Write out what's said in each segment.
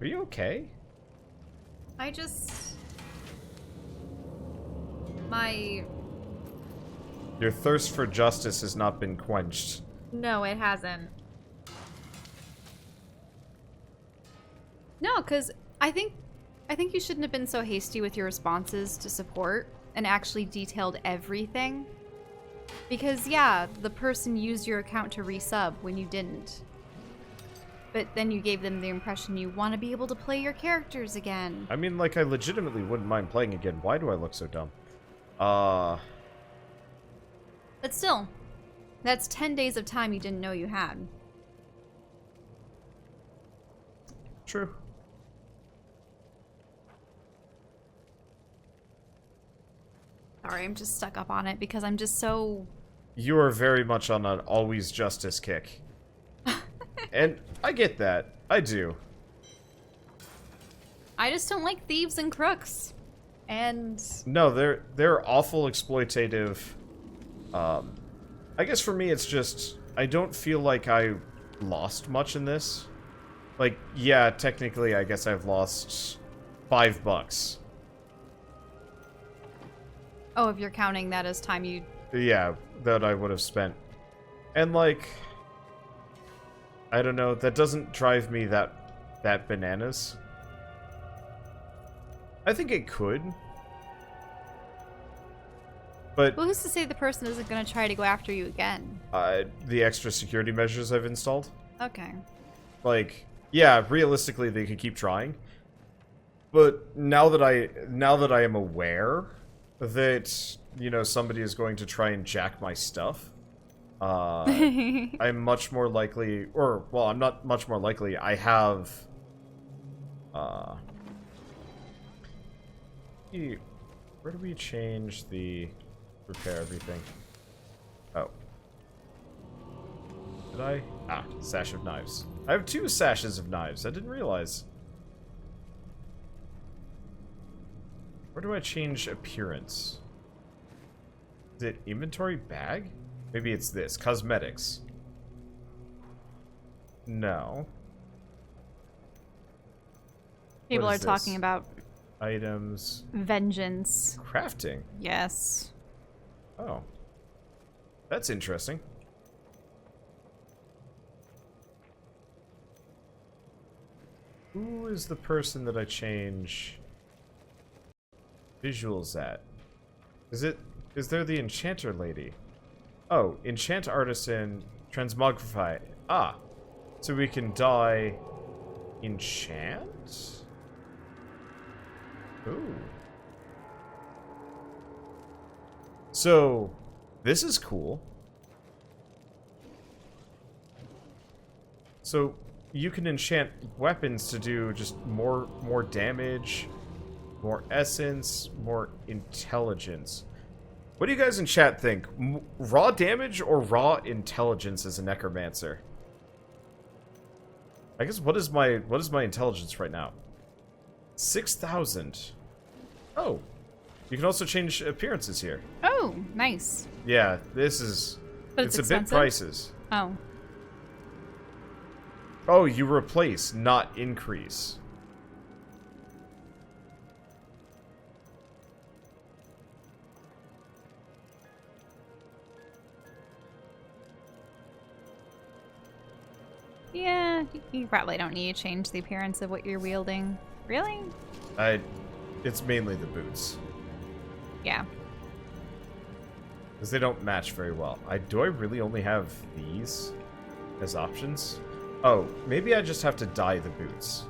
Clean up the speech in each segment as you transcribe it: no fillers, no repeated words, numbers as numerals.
Are you okay? I just... My... Your thirst for justice has not been quenched. No, it hasn't. No, because I think you shouldn't have been so hasty with your responses to support and actually detailed everything. Because, yeah, the person used your account to resub when you didn't. But then you gave them the impression you want to be able to play your characters again. I mean, like, I legitimately wouldn't mind playing again. Why do I look so dumb? But still, that's 10 days of time you didn't know you had. True. Sorry, I'm just stuck up on it because I'm just so... You are very much on an always justice kick. And I get that. I do. I just don't like thieves and crooks. And... No, they're awful exploitative. I guess for me it's just... I don't feel like I lost much in this. Like, yeah, technically I guess I've lost $5. Oh, if you're counting that as time you... Yeah, that I would have spent. And, like... I don't know, that doesn't drive me that bananas. I think it could. But... Well, who's to say the person isn't going to try to go after you again? The extra security measures I've installed. Okay. Like, yeah, realistically they could keep trying. But now that I am aware that, you know, somebody is going to try and jack my stuff, I'm much more likely, or, well, I'm not much more likely, I have, where do we change the repair everything? Oh. Did I? Ah, sash of knives. I have 2 sashes of knives, I didn't realize. Where do I change appearance? Is it inventory bag? Maybe it's this. Cosmetics. No. People What are is talking this? about Items. vengeance. Crafting. Yes. Oh. That's interesting. Who is the person that I change visuals at? Is there the enchanter lady? Oh, enchant artisan, transmogrify. Ah, so we can dye enchant? Ooh. So, this is cool. So, you can enchant weapons to do just more damage, more essence, more intelligence. What do you guys in chat think? Raw damage or raw intelligence as a necromancer? I guess what is my intelligence right now? 6,000. Oh. You can also change appearances here. Oh, nice. Yeah, this is But it's it's a bit expensive? prices. Oh. Oh, you replace, not increase. Yeah, you probably don't need to change the appearance of what you're wielding. Really? It's mainly the boots. Yeah. Because they don't match very well. Do I really only have these as options? Oh, maybe I just have to dye the boots.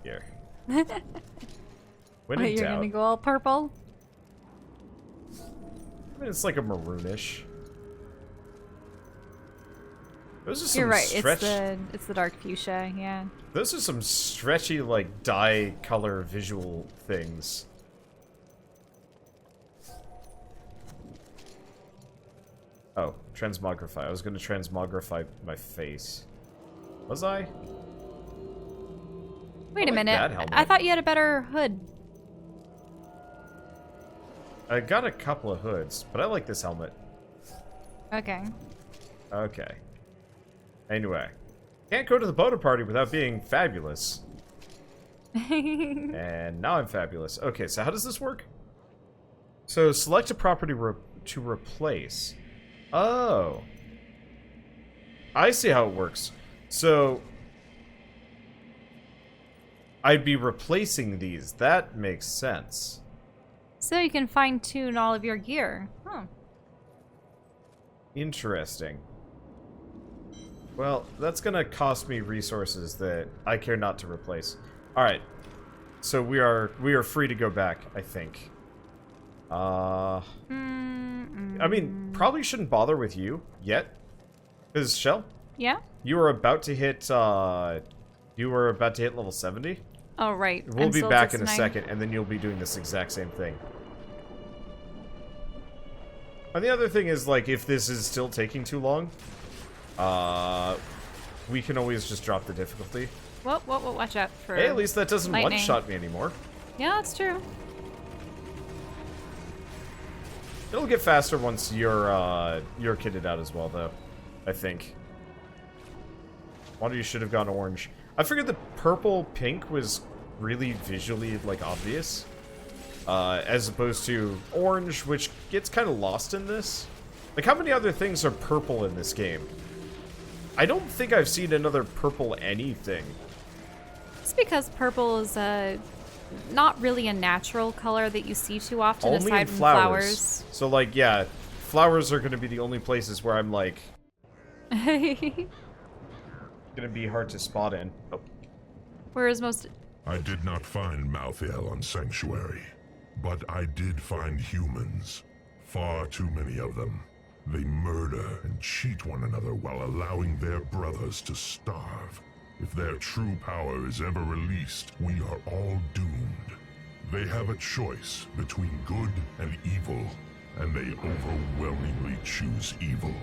Here. When What, in you're doubt. gonna go all purple? I mean, it's like a maroonish. Those are some You're right, stretch... it's the dark fuchsia, yeah. Those are some stretchy, like, dye color visual things. Oh, transmogrify. I was gonna transmogrify my face. Was I? Wait a like minute. that helmet. I thought you had a better hood. I got a couple of hoods, but I like this helmet. Okay. Okay. Anyway. Can't go to the boater party without being fabulous. And now I'm fabulous. Okay, so how does this work? So select a property to replace. Oh. I see how it works. So I'd be replacing these. That makes sense. So you can fine-tune all of your gear. Huh. Interesting. Well, that's gonna cost me resources that I care not to replace. Alright. So we are free to go back, I think. I mean, probably shouldn't bother with you yet. Because, Shell? Yeah? You were about to hit level 70. Oh, right. We'll be back in a second, and then you'll be doing this exact same thing. And the other thing is, like, if this is still taking too long, we can always just drop the difficulty. Whoa, watch out for Hey, at least that doesn't lightning. one-shot me anymore. Yeah, that's true. It'll get faster once you're kitted out as well, though. I think. One of you should have gone orange. I figured the purple-pink was really visually, like, obvious. As opposed to orange, which gets kind of lost in this. Like, how many other things are purple in this game? I don't think I've seen another purple anything. It's because purple is not really a natural color that you see too often, Only aside in from flowers. flowers. So, like, yeah, flowers are going to be the only places where I'm, like, going to be hard to spot in. Oh. Whereas most... I did not find Malthael on Sanctuary, but I did find humans. Far too many of them. They murder and cheat one another while allowing their brothers to starve. If their true power is ever released, we are all doomed. They have a choice between good and evil, and they overwhelmingly choose evil.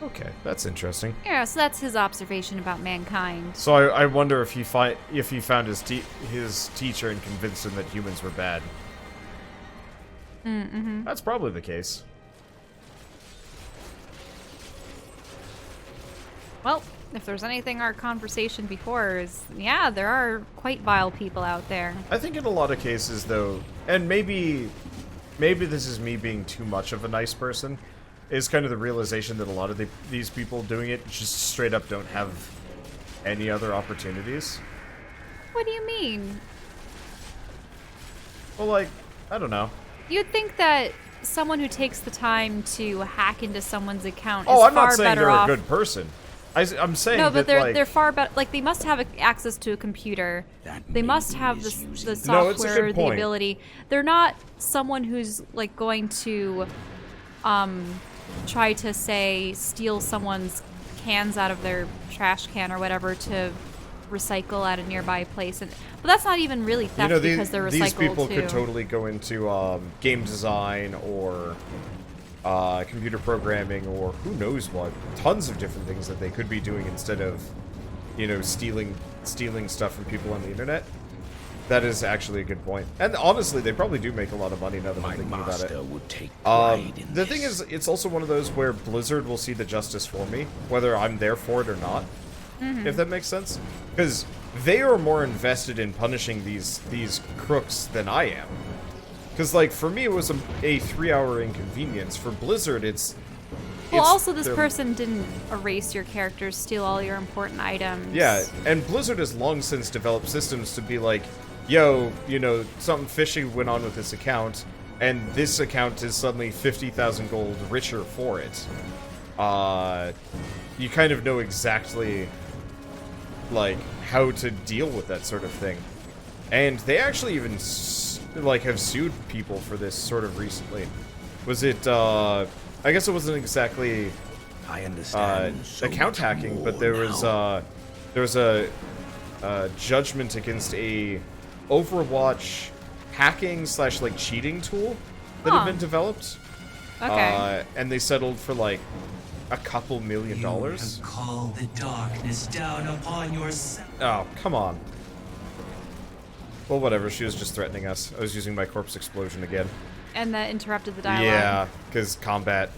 Okay, that's interesting. Yeah, so that's his observation about mankind. So I wonder if he found his teacher and convinced him that humans were bad. Mm-hmm. That's probably the case. Well, if there's anything our conversation before is, yeah, there are quite vile people out there. I think in a lot of cases, though, and maybe this is me being too much of a nice person, is kind of the realization that a lot of these people doing it just straight up don't have any other opportunities. What do you mean? Well, like, I don't know. You'd think that someone who takes the time to hack into someone's account Oh, is I'm far not saying better they're off. a good person. I'm saying No, but that, they're far better. Like, they must have access to a computer. They must have the software, No, it's a good the point. ability. They're not someone who's like going to try to, say, steal someone's cans out of their trash can or whatever to recycle at a nearby place. But that's not even really theft, because they're recycled these people too. could totally go into game design or computer programming or who knows what. Tons of different things that they could be doing instead of, you know, stealing stuff from people on the internet. That is actually a good point. And honestly, they probably do make a lot of money now that I'm thinking about it. Would take pride in The this. thing is, it's also one of those where Blizzard will see the justice for me, whether I'm there for it or not. If that makes sense. Because they are more invested in punishing these crooks than I am. Because, like, for me, it was a 3-hour inconvenience. For Blizzard, it's... Well, also, this person didn't erase your characters, steal all your important items. Yeah, and Blizzard has long since developed systems to be like, yo, you know, something fishy went on with this account, and this account is suddenly 50,000 gold richer for it. You kind of know exactly, like, how to deal with that sort of thing. And they actually even, like, have sued people for this sort of recently. Was it, I guess it wasn't exactly I understand so account much hacking, more but there was a judgment against a Overwatch hacking / like cheating tool that had been developed. Okay. And they settled for like a couple $1 million. You have called the darkness down upon yourself. Oh, come on. Well, whatever. She was just threatening us. I was using my corpse explosion again. And that interrupted the dialogue. Yeah, because combat.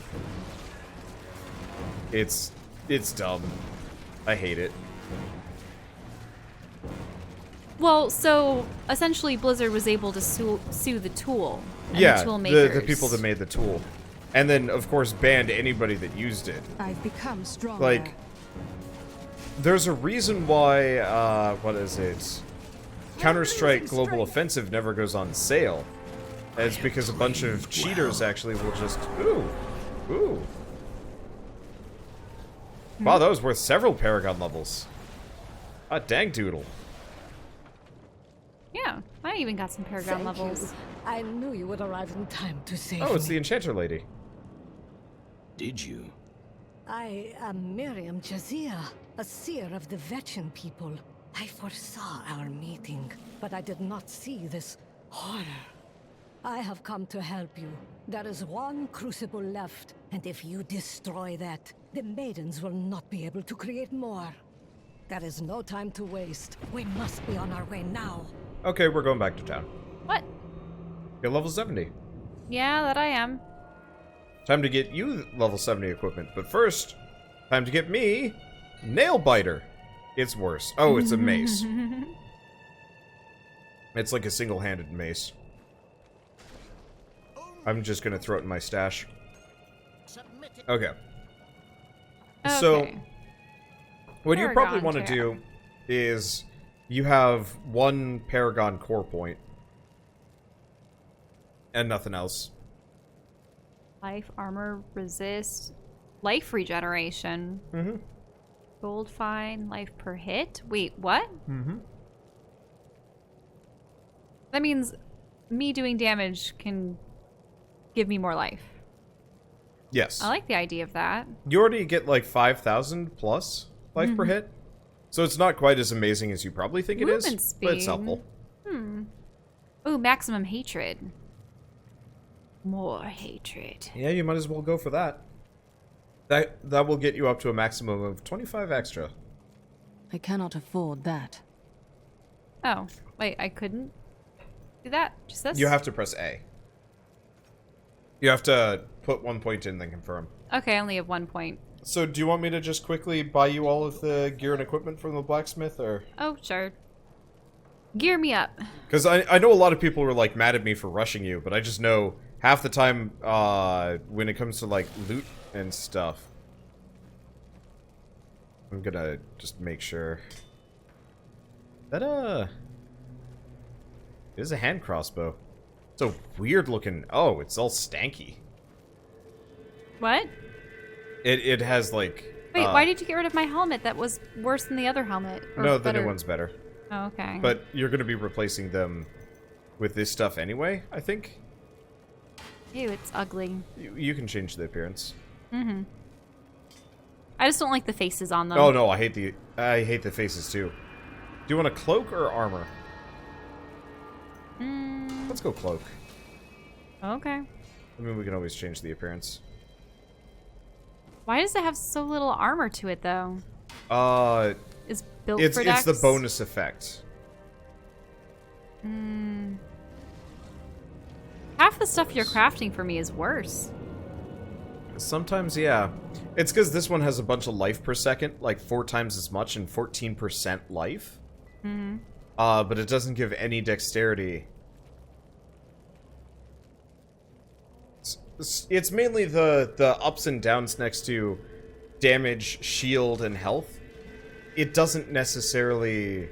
It's dumb. I hate it. Well, so essentially Blizzard was able to sue the tool and Yeah, the tool makers. the people that made the tool. And then, of course, banned anybody that used it. I've become stronger. Like, there's a reason why, what is it? Counter-Strike Global Offensive never goes on sale. And it's because a bunch of cheaters actually will just, ooh. Wow, that was worth several Paragon levels. Ah, dang doodle. Yeah, I even got some Paragon levels. I knew you would arrive in time to save me. Oh, it's the Enchanter Lady. Did you? I am Miriam Jazia, a seer of the Vetchin people. I foresaw our meeting, but I did not see this horror. I have come to help you. There is one crucible left, and if you destroy that, the maidens will not be able to create more. There is no time to waste. We must be on our way now. Okay, we're going back to town. What? You're level 70. Yeah, that I am. Time to get you level 70 equipment, but first, time to get me Nail Biter. It's worse. Oh, it's a mace. It's like a single-handed mace. I'm just gonna throw it in my stash. Okay. So, what you probably want to do is you have one Paragon core point and nothing else. Life, armor, resist, life regeneration. Mm-hmm. Gold fine, life per hit. Wait, what? Mm-hmm. That means me doing damage can give me more life. Yes. I like the idea of that. You already get like 5,000 plus life per hit. So it's not quite as amazing as you probably think it is, but it's helpful. Ooh, maximum hatred. More hatred. Yeah, you might as well go for that. That will get you up to a maximum of 25 extra. I cannot afford that. Oh, wait, I couldn't do that? Just this? You have to press A. You have to put 1 point in, then confirm. Okay, I only have 1 point. So, do you want me to just quickly buy you all of the gear and equipment from the blacksmith, or...? Oh, sure. Gear me up. Because I know a lot of people were, like, mad at me for rushing you, but I just know half the time, when it comes to, like, loot and stuff... I'm gonna just make sure... That, it is a hand crossbow. It's a weird looking... Oh, it's all stanky. What? It has, like... Wait, why did you get rid of my helmet? That was worse than the other helmet. Or no, better. the new one's better. Oh, okay. But you're going to be replacing them with this stuff anyway, I think? Ew, it's ugly. You can change the appearance. Mm-hmm. I just don't like the faces on them. Oh no, I hate the faces too. Do you want a cloak or armor? Let's go cloak. Okay. I mean, we can always change the appearance. Why does it have so little armor to it, though? Is built it's for Dex? the bonus effect. Half the stuff you're crafting for me is worse. Sometimes, yeah. It's because this one has a bunch of life per second, like 4 times as much and 14% life. Mm-hmm. But it doesn't give any dexterity. It's mainly the ups and downs next to damage, shield, and health. It doesn't necessarily...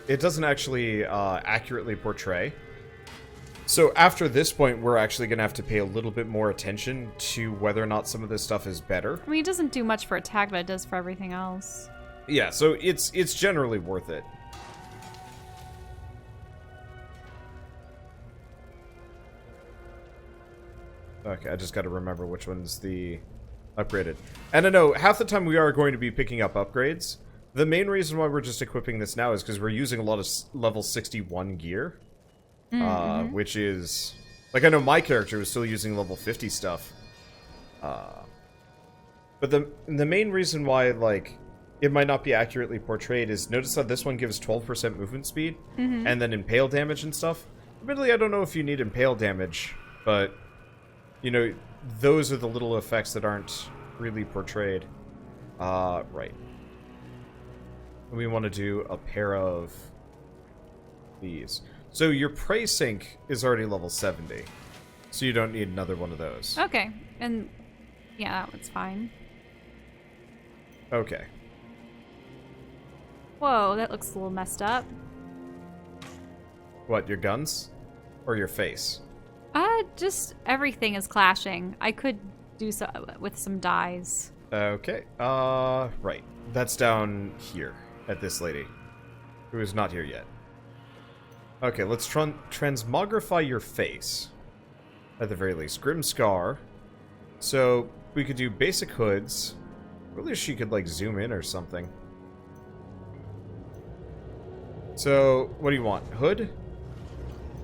It doesn't actually accurately portray. So after this point, we're actually going to have to pay a little bit more attention to whether or not some of this stuff is better. I mean, it doesn't do much for attack, but it does for everything else. Yeah, so it's generally worth it. Okay, I just got to remember which one's the upgraded. And I know, half the time we are going to be picking up upgrades. The main reason why we're just equipping this now is because we're using a lot of level 61 gear. Which is... Like, I know my character was still using level 50 stuff. But the main reason why, like, it might not be accurately portrayed is, notice how this one gives 12% movement speed, and then impale damage and stuff. Admittedly, I don't know if you need impale damage, but, you know, those are the little effects that aren't really portrayed. Right. We want to do a pair of these. So your prey sync is already level 70. So you don't need another one of those. Okay. And yeah, that one's fine. Okay. Whoa, that looks a little messed up. What, your guns? Or your face? Just everything is clashing. I could do so with some dyes. Okay. Right. That's down here at this lady, who is not here yet. Okay, let's transmogrify your face. At the very least. Grim Scar. So, we could do basic hoods. Really, she could, like, zoom in or something. So, what do you want? Hood?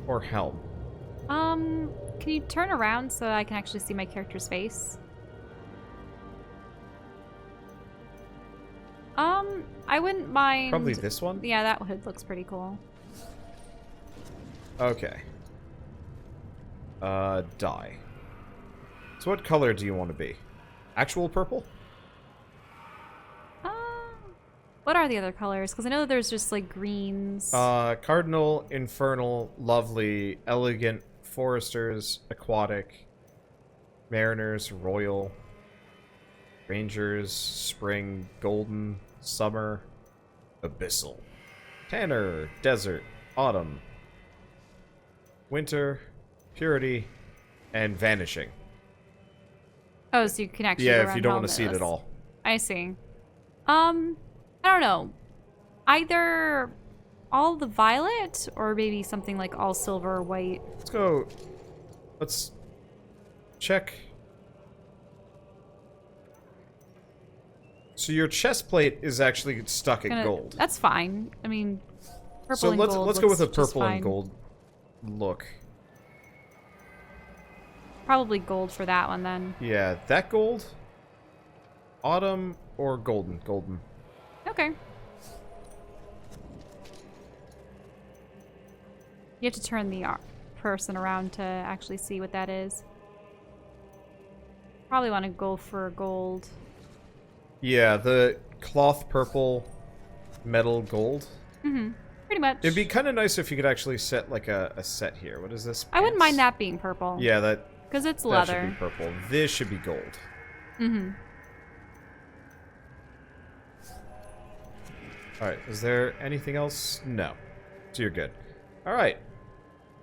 Or helm? Can you turn around so I can actually see my character's face? I wouldn't mind... Probably this one? Yeah, that hood looks pretty cool. Okay. Dye. So what color do you want to be? Actual purple? What are the other colors? Because I know there's just, like, greens. Cardinal, Infernal, Lovely, Elegant, Foresters, Aquatic, Mariners, Royal, Rangers, Spring, Golden, Summer, Abyssal, Tanner, Desert, Autumn, Winter, Purity, and Vanishing. Oh, so you can actually go Yeah, if around you don't all want to see it those. at all. I see. I don't know. Either all the violet or maybe something like all silver or white. Let's go. Let's check. So your chest plate is actually stuck at gold. That's fine. I mean, purple So and let's gold go with a looks just purple and fine. gold look. Probably gold for that one then. Yeah, that gold, autumn, or golden. Golden. Okay. You have to turn the person around to actually see what that is. Probably want to go for gold. Yeah, the cloth purple, metal gold. Mm-hmm. Pretty much. It'd be kind of nice if you could actually set like a set here. What is this? I wouldn't Pants? mind that being purple. Yeah, that. Because it's That leather. should be purple. This should be gold. Mm-hmm. Alright, is there anything else? No. So you're good. Alright.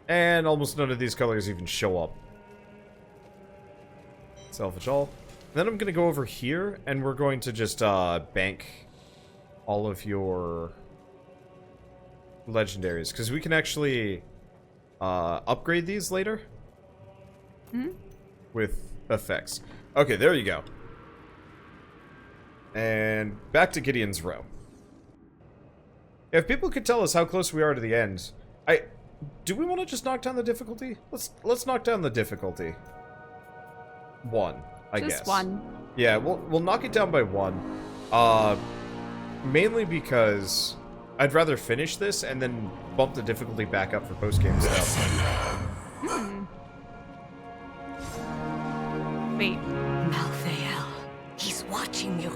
And almost none of these colors even show up. Salvage all. Then I'm going to go over here, and we're going to just bank all of your legendaries. Because we can actually upgrade these later. Mm-hmm. With effects. Okay, there you go. And back to Gideon's Row. If people could tell us how close we are to the end, do we want to just knock down the difficulty? Let's knock down the difficulty. 1, I guess. Just 1. Yeah, we'll knock it down by 1. Mainly because I'd rather finish this and then bump the difficulty back up for post-game stuff. Wait. Malthael, he's watching you.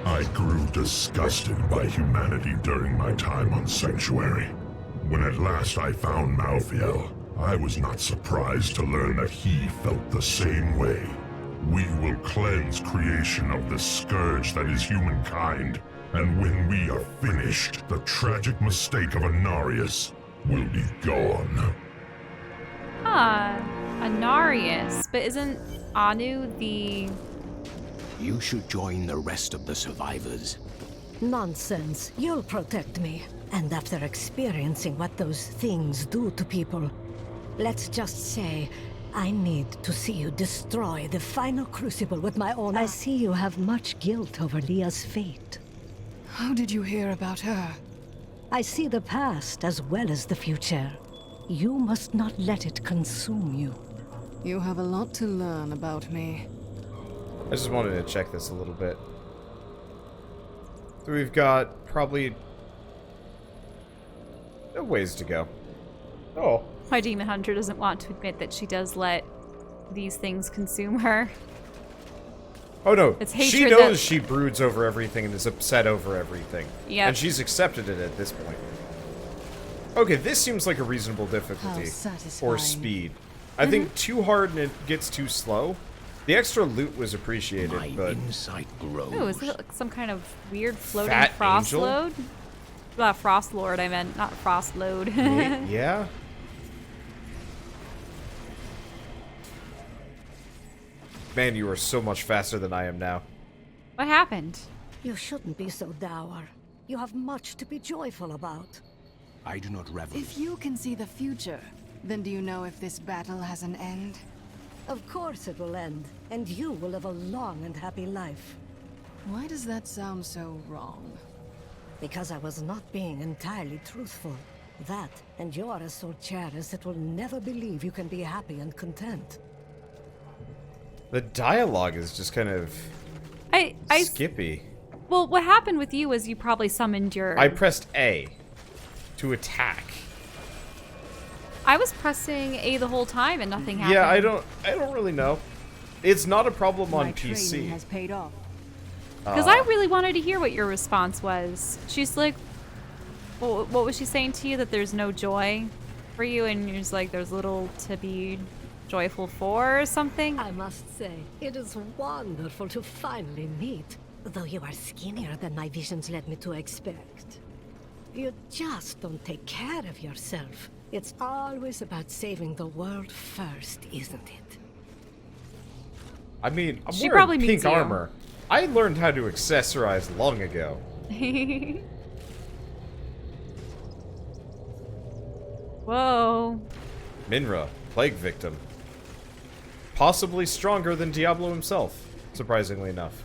I grew disgusted by humanity during my time on Sanctuary. When at last I found Malthael, I was not surprised to learn that he felt the same way. We will cleanse creation of the scourge that is humankind, and when we are finished, the tragic mistake of Anarius will be gone. Anarius. But isn't Anu the... You should join the rest of the survivors. Nonsense. You'll protect me. And after experiencing what those things do to people, let's just say I need to see you destroy the final crucible with my own... I see you have much guilt over Leah's fate. How did you hear about her? I see the past as well as the future. You must not let it consume you. You have a lot to learn about me. I just wanted to check this a little bit. So we've got probably a ways to go. Oh. My demon hunter doesn't want to admit that she does let these things consume her. Oh no, It's she hatred knows that- she broods over everything and is upset over everything. Yep. And she's accepted it at this point. Okay, this seems like a reasonable difficulty. How satisfying. Or speed. I think too hard and it gets too slow. The extra loot was appreciated, My but... insight grows. Oh, is it like some kind of weird floating Fat frost angel? load? Frost lord, I meant, not frost load. Yeah? Man, you are so much faster than I am now. What happened? You shouldn't be so dour. You have much to be joyful about. I do not revel. If you can see the future, then do you know if this battle has an end? Of course it will end, and you will live a long and happy life. Why does that sound so wrong? Because I was not being entirely truthful. That, and you are as so charitous that will never believe you can be happy and content. The dialogue is just kind of I skippy. Well, what happened with you was you probably summoned your... I pressed A to attack. I was pressing A the whole time and nothing happened. Yeah, I don't really know. It's not a problem on My training PC. has paid off. Because I really wanted to hear what your response was. She's like, what was she saying to you? That there's no joy for you, and you're just like, there's little to be joyful for or something? I must say, it is wonderful to finally meet, though you are skinnier than my visions led me to expect. You just don't take care of yourself. It's always about saving the world first, isn't it? I mean, I'm She wearing probably pink means you. armor. I learned how to accessorize long ago. Whoa. Minra, plague victim. Possibly stronger than Diablo himself, surprisingly enough.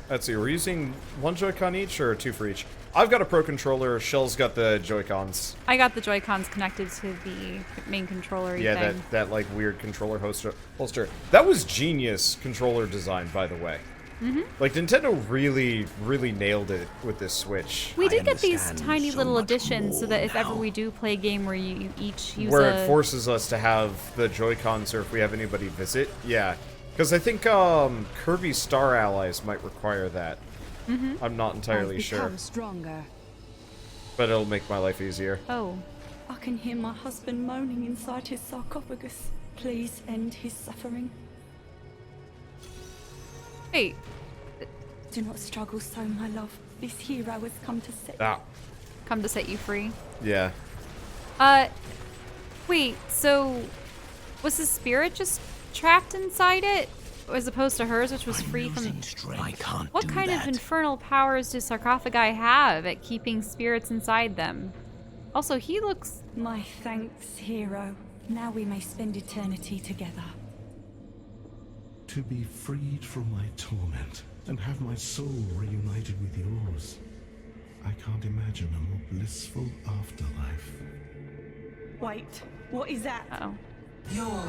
Let's see, we're using one Joy-Con each or two for each? I've got a Pro Controller, Shell's got the Joy-Cons. I got the Joy-Cons connected to the main controller Yeah, thing. that like weird controller holster. That was genius controller design, by the way. Like, Nintendo really nailed it with this Switch. We I did get these understand tiny so little much additions so more that if ever now. we do play a game where you each use Where a... it forces us to have the Joy-Cons, or if we have anybody visit. Yeah. Because I think Kirby Star Allies might require that. I'm not entirely I've sure. become stronger. But it'll make my life easier. Oh. I can hear my husband moaning inside his sarcophagus. Please end his suffering. Wait. Do not struggle so, my love. This hero has come to set you. Ah, Come to set you free. yeah. Wait, so... Was his spirit just trapped inside it? As opposed to hers, which was free from... I can't What do kind that. of infernal powers do sarcophagi have at keeping spirits inside them? Also, he looks... My thanks, hero. Now we may spend eternity together. To be freed from my torment and have my soul reunited with yours. I can't imagine a more blissful afterlife. Wait, what is that? Uh-oh. Your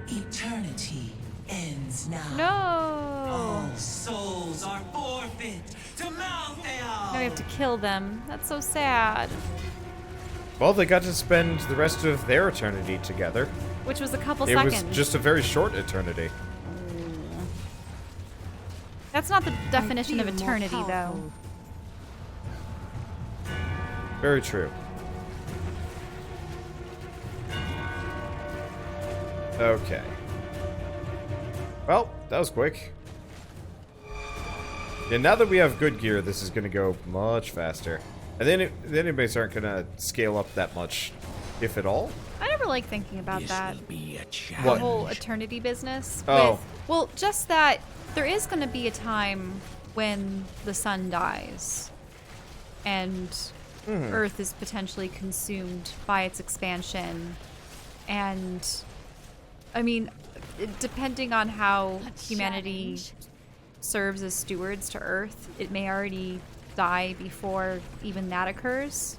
eternity ends now. No! All souls are forfeit to Malthael. Now we have to kill them. That's so sad. Well, they got to spend the rest of their eternity together. Which was a couple It seconds. was just a very short eternity. That's not the definition of feel more eternity, though. powerful. Very true. Okay. Well, that was quick. Yeah, now that we have good gear, this is going to go much faster. And then the enemies aren't going to scale up that much, if at all. I never like thinking about This that. will be a What? The challenge. whole eternity business. Oh. Well, just that there is going to be a time when the sun dies and Earth is potentially consumed by its expansion. And, I mean, depending on how humanity serves as stewards to Earth, it may already die before even that occurs.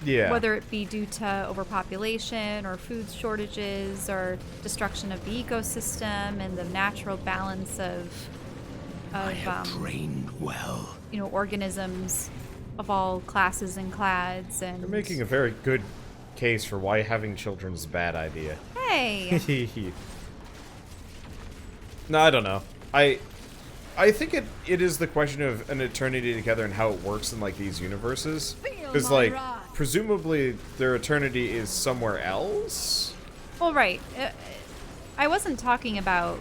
Yeah. Whether it be due to overpopulation or food shortages or destruction of the ecosystem and the natural balance of of trained well. you know, organisms of all classes and clads, and You're making a very good case for why having children is a bad idea. hey, No, I don't know. I think it is the question of an eternity together and how it works in like these universes. Because like presumably their eternity is somewhere else. well, right. I wasn't talking about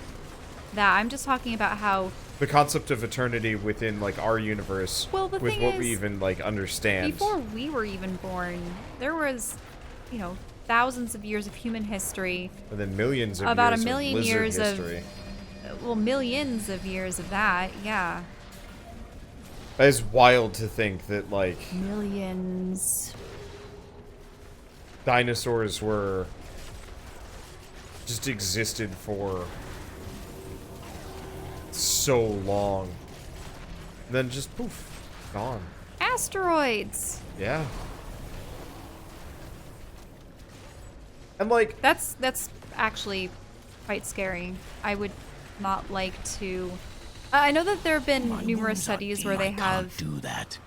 that. I'm just talking about how The concept of eternity within like our universe, Well, the with thing what is, we even like understand. before we were even born, there was, you know, thousands of years of human history. And then millions of About years a million of lizard years history. Well, millions of years of that, yeah. That is wild to think that like Millions. dinosaurs were just existed for so long. And then just poof, gone. Asteroids. Yeah. And like That's actually quite scary. I would not like to. I know that there have been numerous studies where they have do that.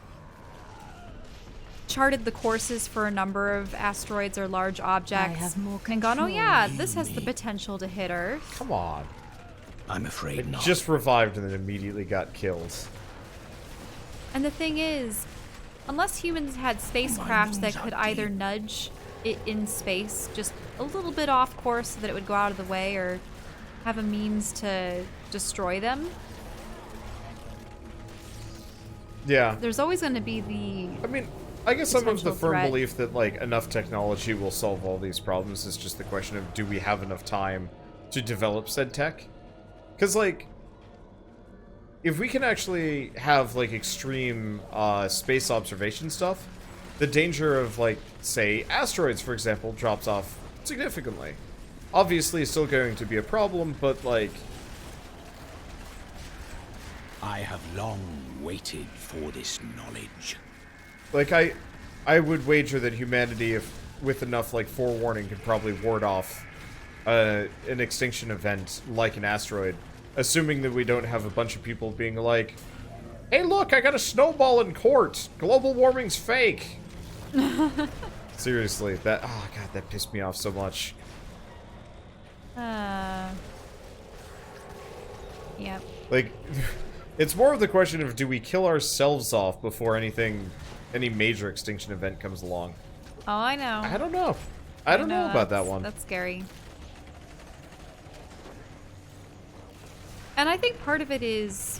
charted the courses for a number of asteroids or large objects have more and gone, oh control yeah, than this has the me." potential to hit Earth. come on. I'm afraid not. Just revived and then immediately got killed. And the thing is, unless humans had spacecraft that could either nudge it in space just a little bit off course so that it would go out of the way, or have a means to destroy them, Yeah. there's always going to be I mean, I guess I'm of the potential firm threat. belief that like enough technology will solve all these problems. It's just the question of do we have enough time to develop said tech? Because like, if we can actually have like extreme space observation stuff, the danger of like, say, asteroids, for example, drops off significantly. Obviously, it's still going to be a problem, but like, I have long waited for this knowledge. like I would wager that humanity, if with enough like forewarning, could probably ward off an extinction event like an asteroid, assuming that we don't have a bunch of people being like, "Hey, look, I got a snowball in court. Global warming's fake." Seriously, that oh god, that pissed me off so much. Yep. Like, it's more of the question of do we kill ourselves off before any major extinction event comes along. Oh, I know. I don't know. I don't know about that one. That's scary. And I think part of it is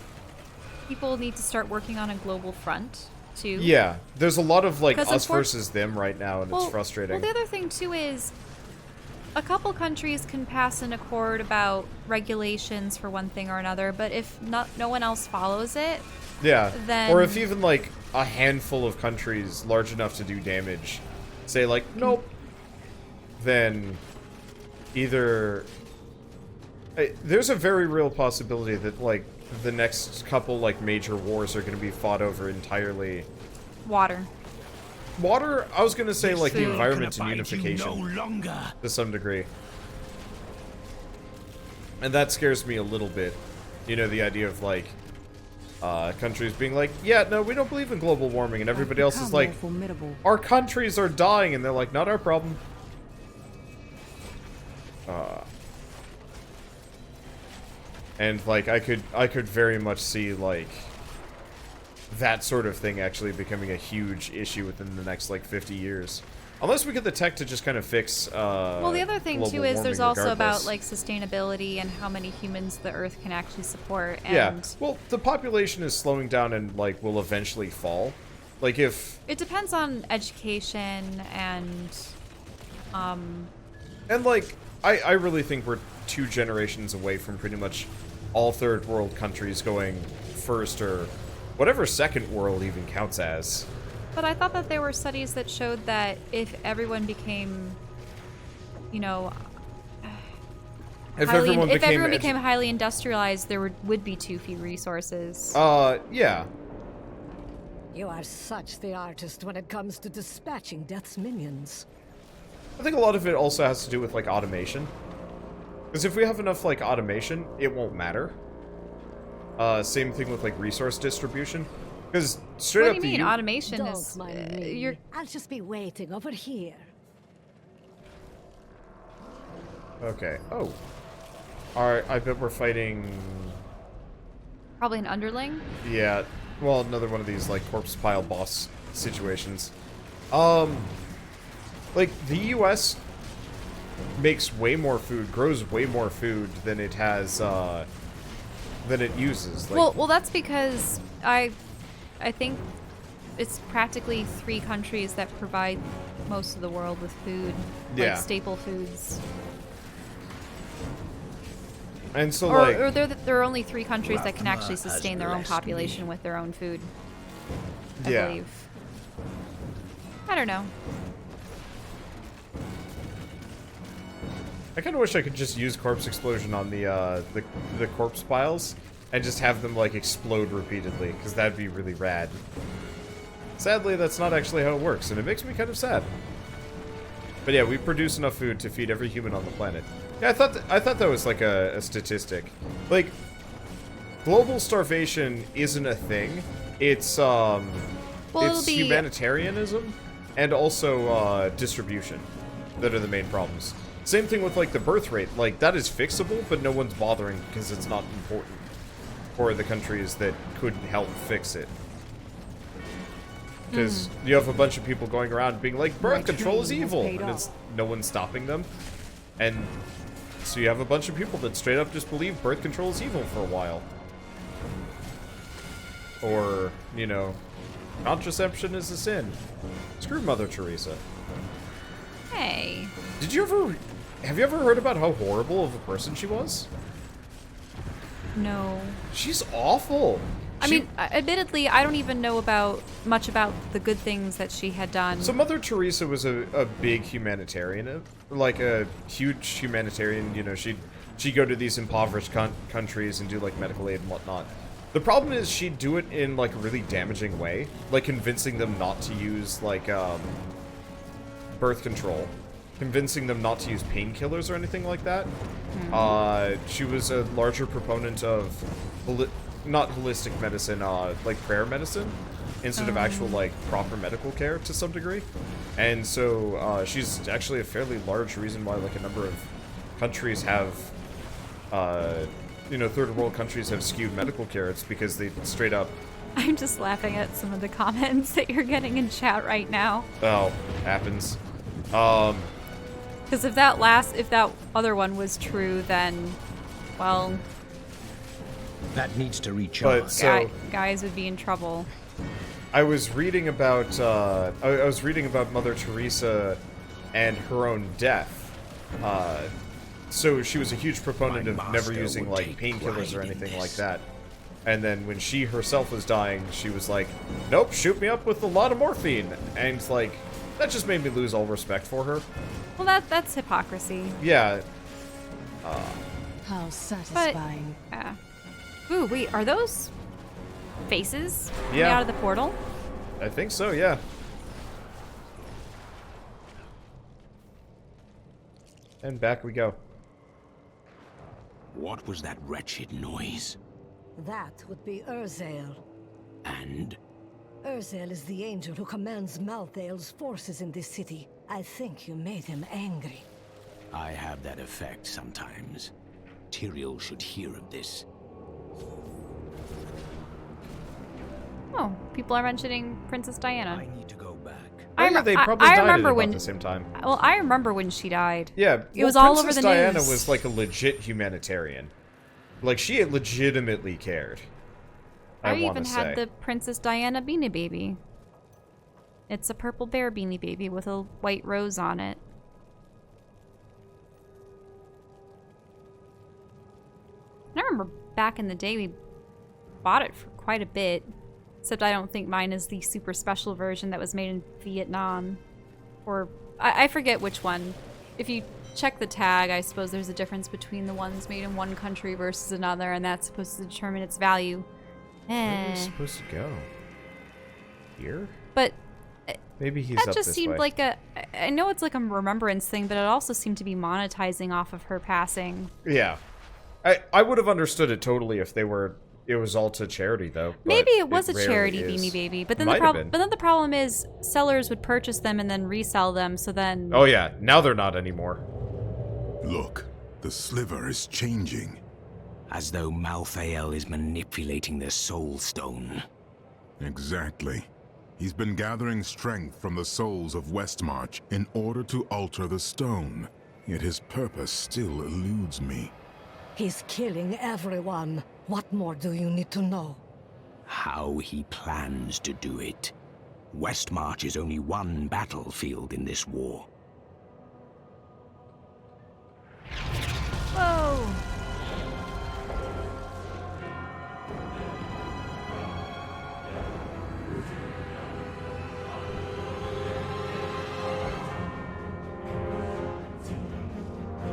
people need to start working on a global front, too. Yeah, there's a lot of like 'Cause us unfor- versus them right now, and it's frustrating. Well, the other thing, too, is a couple countries can pass an accord about regulations for one thing or another, but if no one else follows it, Yeah, then- or if even like a handful of countries large enough to do damage say like nope, then either there's a very real possibility that like the next couple like major wars are going to be fought over entirely water. I was going to say like the Food. environment and Can abide you unification no longer. to some degree, and that scares me a little bit. You know, the idea of like countries being like, yeah, no, we don't believe in global warming, and everybody else is like, our countries are dying, and they're like, not our problem. And like, I could very much see like that sort of thing actually becoming a huge issue within the next like 50 years. Unless we get the tech to just kind of fix Well, the other thing, global too, is there's warming also about, regardless. like, sustainability and how many humans the Earth can actually support. And Yeah, well, the population is slowing down and, like, will eventually fall. Like, if... it depends on education and, And, like, I really think we're 2 generations away from pretty much all third world countries going first, or whatever second world even counts as. But I thought that there were studies that showed that if everyone became, you know, If highly, everyone if everyone became became highly industrialized, there would be too few resources. yeah. You are such the artist when it comes to dispatching Death's minions. I think a lot of it also has to do with, like, automation. Because if we have enough, like, automation, it won't matter. Same thing with like resource distribution. Because straight What up do you the mean? U- Automation Don't is... mind me. you're... I'll just be waiting over here. Okay. Oh. Alright, I bet we're fighting... Probably an underling? Yeah. Well, another one of these, like, corpse pile boss situations. Like, the US makes way more food, grows way more food than it has, than it uses. Like, Well, that's because I think it's practically 3 countries that provide most of the world with food, Yeah. like staple foods. and so, Or, like... or there are only 3 countries that can actually Rathma has sustain their own blessed population me. with their own food. I Yeah. believe. I don't know. I kind of wish I could just use corpse explosion on the corpse piles and just have them like explode repeatedly, because that'd be really rad. Sadly, that's not actually how it works, and it makes me kind of sad. But yeah, we produce enough food to feed every human on the planet. Yeah, I thought that was like a statistic. Like, global starvation isn't a thing. It's Well, it'll it's be- humanitarianism and also distribution that are the main problems. Same thing with like the birth rate. Like, that is fixable, but no one's bothering because it's not important for the countries that could help fix it. Because you have a bunch of people going around being like, birth control is training has evil, paid and it's no one's stopping them. And so you have a bunch of people that straight up just believe birth control is evil for a while. Or, you know, contraception is a sin. Screw Mother Teresa. Hey. Have you ever heard about how horrible of a person she was? No. She's awful. I mean, admittedly, I don't even know much about the good things that she had done. So Mother Teresa was a big humanitarian, like a huge humanitarian. You know, she'd go to these impoverished countries and do like medical aid and whatnot. The problem is she'd do it in like a really damaging way, like convincing them not to use like birth control, convincing them not to use painkillers or anything like that. She was a larger proponent of not holistic medicine, like prayer medicine, instead of actual like proper medical care to some degree. And so she's actually a fairly large reason why like a number of countries have, you know, third world countries have skewed medical care. It's because they straight up... I'm just laughing at some of the comments that you're getting in chat right now. Oh, happens. Because if that other one was true, then, well, That needs to recharge. But so guys would be in trouble. I was reading about I was reading about Mother Teresa and her own death. So she was a huge proponent of never using like painkillers or anything like that. And then when she herself was dying, she was like, "Nope, shoot me up with a lot of morphine." And like, that just made me lose all respect for her. Well, that's hypocrisy. Yeah. How satisfying. Yeah. Ooh, wait, are those faces coming Yeah. out of the portal? I think so, yeah. And back we go. What was that wretched noise? That would be Urzael. And Urzael is the angel who commands Malthael's forces in this city. I think you made him angry. I have that effect sometimes. Tyrael should hear of this. Oh, people are mentioning Princess Diana. I need to go back. Yeah, they probably I died remember at when about the same time. Well, I remember when she died. Yeah, It was all over Princess the Diana news. was like a legit humanitarian. Like, she legitimately cared. I want even to had say. the Princess Diana Beanie Baby. It's a purple bear Beanie Baby with a white rose on it. I remember back in the day we bought it for quite a bit. Except I don't think mine is the super special version that was made in Vietnam. Or, I forget which one. If you check the tag, I suppose there's a difference between the ones made in one country versus another, and that's supposed to determine its value. Where are we supposed to go? Here? But Maybe he's that up just this seemed way. like I know it's like a remembrance thing, but it also seemed to be monetizing off of her passing. Yeah. I would have understood it totally if they were it was all to charity, though. Maybe it was a rarely charity is. Beanie Baby, but then Might have been. but then the problem is sellers would purchase them and then resell them. So then, Oh yeah, now they're not anymore. Look, the sliver is changing. As though Malthael is manipulating the soul stone. Exactly. He's been gathering strength from the souls of Westmarch in order to alter the stone. Yet his purpose still eludes me. He's killing everyone. What more do you need to know? How he plans to do it. Westmarch is only one battlefield in this war. whoa.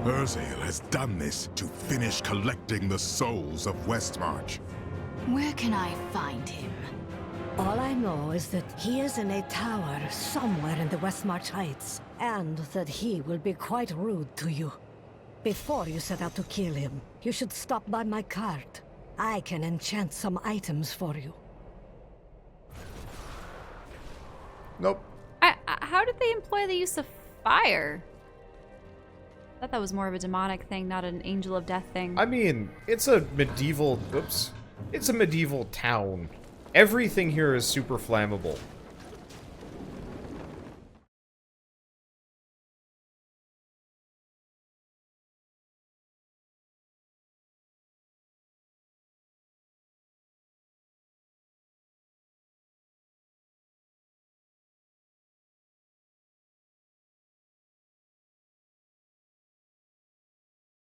Urzael has done this to finish collecting the souls of Westmarch. Where can I find him? All I know is that he is in a tower somewhere in the Westmarch Heights, and that he will be quite rude to you. Before you set out to kill him, you should stop by my cart. I can enchant some items for you. Nope. How did they employ the use of fire? I thought that was more of a demonic thing, not an angel of death thing. I mean, it's a medieval... Oops. It's a medieval town. Everything here is super flammable.